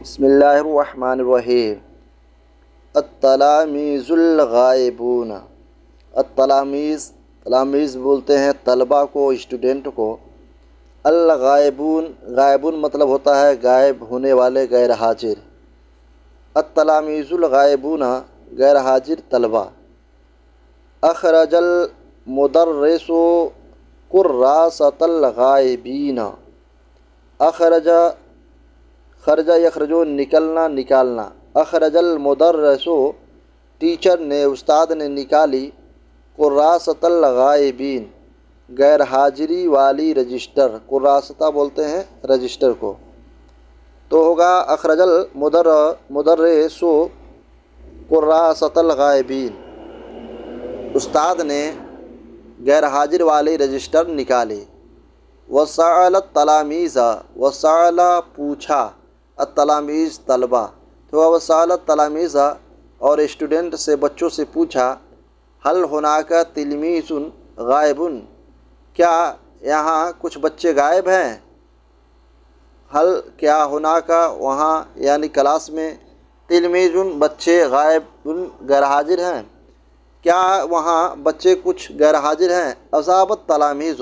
بسم اللہ الرحمن الرحیم۔ التلامیذ الغائبون۔ تلامیذ بولتے ہیں طلبہ کو، اسٹوڈنٹ کو۔ الغائبون، غائبون مطلب ہوتا ہے غائب ہونے والے، غیر حاضر۔ التلامیذ الغائبون، غیر حاضر طلبہ۔ اخرج المدرس کراسۃ الغائبین۔ خرجہ یخرجو، نکلنا، نکالنا۔ اخرج المدرس، ٹیچر نے، استاد نے نکالی، کراسۃ الغائبین، غیر حاضری والی رجسٹر۔ کراسۃ بولتے ہیں رجسٹر کو، تو ہوگا اخرج المدرس کراسۃ الغائبین، استاد نے غیر حاضر والی رجسٹر نکالی۔ وسأل التلامیذ، وسأل پوچھا، التلامیذ طلبہ، تو وسأل التلامیذ اور اسٹوڈنٹ سے، بچوں سے پوچھا، هل هناك تلمیذ غائب، کیا یہاں کچھ بچے غائب ہیں؟ هل، کیا، هناك وہاں یعنی کلاس میں، تلمیذ بچے، غائب غیر حاضر ہیں، کیا وہاں بچے کچھ غیر حاضر ہیں؟ اجاب التلامیذ،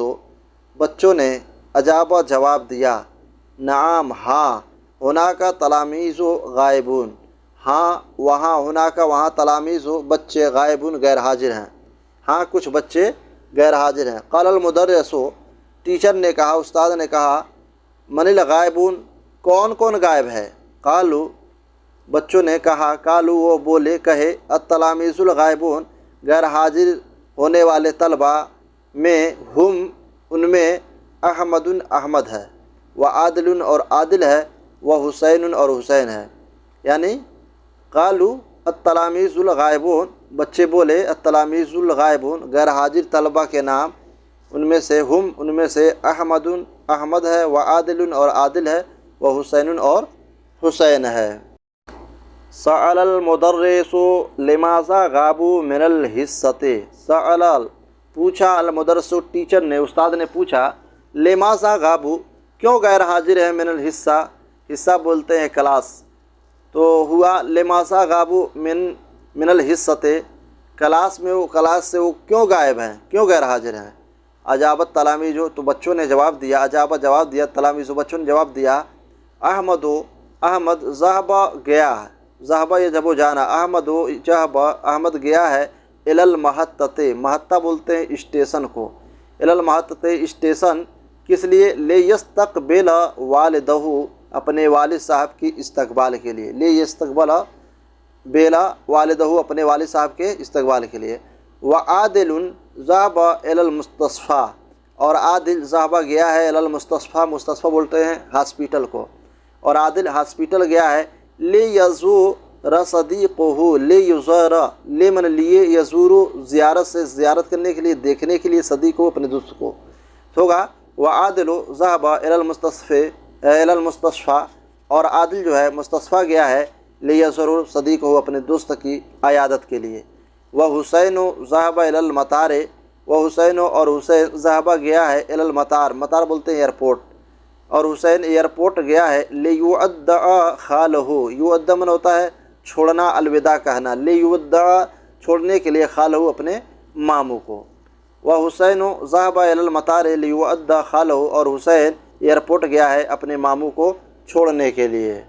بچوں نے، اجابہ جواب دیا، نعم ہاں، هناك تلامیذ غائبون، ہاں وہاں، هناك وہاں، تلامیذ بچے، غائبون غیر حاضر ہیں، ہاں کچھ بچے غیر حاضر ہیں۔ قال المدرس، ٹیچر نے کہا، استاد نے کہا، من الغائبون، کون کون غائب ہے؟ قالوا، بچوں نے کہا، قالوا وہ بولے، کہے، التلامیذ الغائبون، غیر حاضر ہونے والے طلبہ میں، ہم ان میں، احمد احمد ہے، وعادل اور عادل ہے، وحسین اور حسین ہے۔ یعنی قالوا التلامیذ الغائبون، بچے بولے، التلامیذ الغائبون، غیر حاضر طلبہ کے نام، ان میں سے، ہم ان میں سے، احمد احمد ہے، وعادل اور عادل ہے، وحسین اور حسین ہے۔ سأل المدرس لماذا غابوا من الحصۃ، سأل پوچھا، المدرس ٹیچر نے، استاد نے پوچھا، لماذا غابوا کیوں غیر حاضر ہے، من الحصہ، حصہ بولتے ہیں کلاس، تو ہوا لماذا غابوا من الحصۃ، کلاس میں، وہ کلاس سے وہ کیوں غائب ہیں، کیوں غیر حاضر ہیں؟ اجابت تلامیذ، تو بچوں نے جواب دیا، اجابہ جواب دیا، تلامیذ بچوں نے جواب دیا، احمد احمد، ذهب گیا ہے، ذهب یہ جب و جانا، احمد ذهب احمد گیا ہے، الی المحطۃ، محطہ بولتے ہیں اسٹیشن کو، الی المحطۃ اسٹیشن، کس لیے؟ لیستقبل والدہ، اپنے والد صاحب کی استقبال کے لیے، لیستقبل بیلا والدہ، اپنے والد صاحب کے استقبال کے لیے۔ وعادل ذهب الی المستشفیٰ، اور عادل ذهب گیا ہے، الی المستشفیٰ، مستشفیٰ بولتے ہیں ہاسپیٹل کو، اور عادل ہاسپیٹل گیا ہے، لیزور صدیقہ، لیزور، لی من لیے، یزور زیارت سے، زیارت کرنے کے لیے، دیکھنے کے لیے، صدیق کو اپنے دوست کو، ہوگا وعادل ذهب الی المستشفیٰ، اور عادل جو ہے مستشفیٰ گیا ہے، لیزور صدیق ہو، اپنے دوست کی عیادت کے لیے۔ وحسین ذهب الی المطار، وحسین اور حسین ذهب گیا ہے، الی المطار، مطار بولتے ہیں ایئرپورٹ، اور حسین ایئرپورٹ گیا ہے، لیودع خالہ، یودع من ہوتا ہے چھوڑنا، الوداع کہنا، لیودع چھوڑنے کے لیے، خالہ اپنے ماموں کو۔ وحسین ذهب الی المطار لیودع خالہ، اور حسین ایئرپورٹ گیا ہے اپنے ماموں کو چھوڑنے کے لیے۔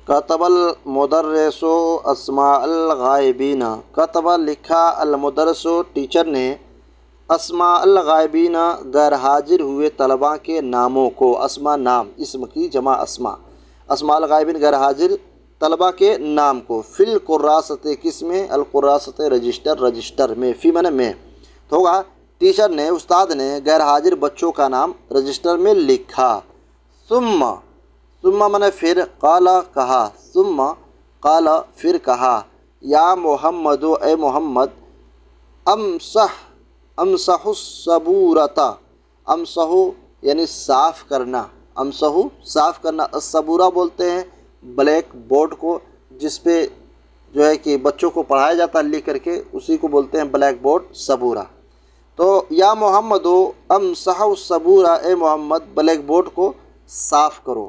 کتب المدرس اسماء الغائبین، کتب لکھا، المدرس ٹیچر نے، اسماء الغائبین غیر حاضر ہوئے طلباء کے ناموں کو، اسماء نام، اسم کی جمع اسماء، اسماء الغائبین غیر حاضر طلباء کے نام کو، فی الکراسۃ، کس میں؟ الکراسۃ رجسٹر میں، فی من میں، تو ہوگا ٹیچر نے، استاد نے غیر حاضر بچوں کا نام رجسٹر میں لکھا۔ ثم من پھر، قال کہا، ثم قال پھر کہا، یا محمد اے محمد، امسح السبورۃ، امسح یعنی صاف کرنا، امسح صاف کرنا، السبورہ بولتے ہیں بلیک بورڈ کو، جس پہ جو ہے کہ بچوں کو پڑھایا جاتا ہے لکھ کر کے، اسی کو بولتے ہیں بلیک بورڈ، سبورہ۔ تو یا محمد امسح السبورہ، اے محمد بلیک بورڈ کو صاف کرو،